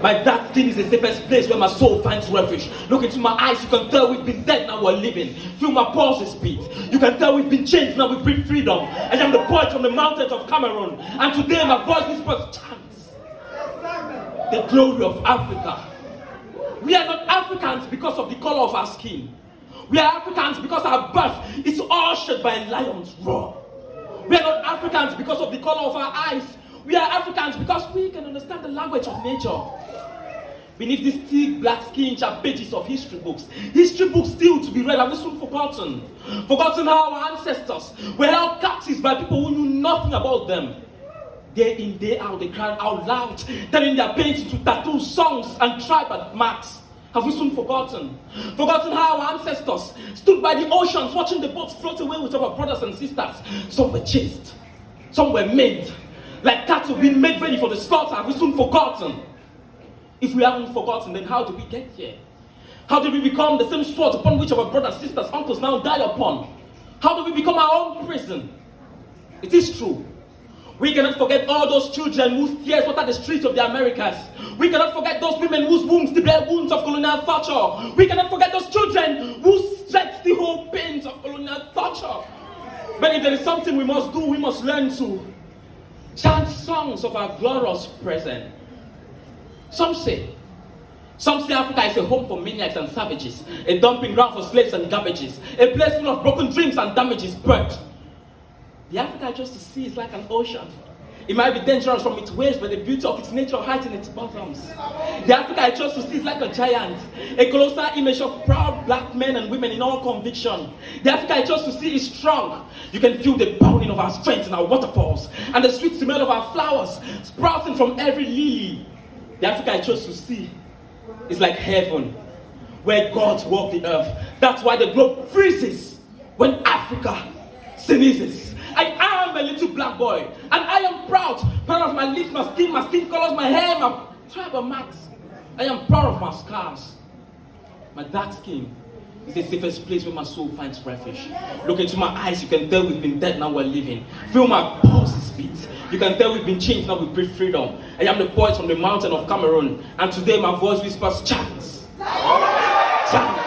My dark skin is the safest place where my soul finds refuge. Look into my eyes, you can tell we've been dead, now we're living. Feel my pulses beat. You can tell we've been changed, now we breathe freedom. I am the poet from the mountains of Cameroon, and today my voice whispers chants the glory of Africa. We are not Africans because of the color of our skin. We are Africans because our birth is ushered by a lion's roar. We are not Africans because of the color of our eyes. We are Africans because we can understand the language of nature. Beneath these thick black skin are pages of history books. History books still to be read, have we soon forgotten? Forgotten how our ancestors were held captives by people who knew nothing about them. Day in, day out, they cried out loud, turning their pains into tattoos, songs, and tribal marks. Have we soon forgotten? Forgotten how our ancestors stood by the oceans watching the boats float away with our brothers and sisters. Some were chased, some were maimed, like cattle being made ready for the slaughter. Have we soon forgotten? If we haven't forgotten, then how did we get here? How did we become the same sword upon which our brothers, sisters, uncles now die upon? How did we become our own prison? It is true. We cannot forget all those children whose tears water the streets of the Americas. We cannot forget those women whose wombs the bare wounds of colonial torture. We cannot forget those children who stretch the whole pains of colonial torture. But if there is something we must do, we must learn to chant songs of our glorious present. Some say Africa is a home for maniacs and savages, a dumping ground for slaves and garbages, a place full of broken dreams and damages. But the Africa I chose to see is like an ocean. It might be dangerous from its waves, but the beauty of its nature hides in its bottoms. The Africa I chose to see is like a giant, a colossal image of proud black men and women in all conviction. The Africa I chose to see is strong. You can feel the bounding of our strength in our waterfalls, and the sweet smell of our flowers sprouting from every lily. The Africa I chose to see is like heaven, where God walked the earth. That's why the globe freezes when Africa sneezes. I am a little black boy, and I am proud of my lips, my skin colors, my hair, my tribal marks. I am proud of my scars. My dark skin is the safest place where my soul finds refuge. Look into my eyes, you can tell we've been dead, now we're living. Feel my pulses beat. You can tell we've been changed, now we breathe freedom. I am the poet from the mountain of Cameroon, and today my voice whispers chants. Chants.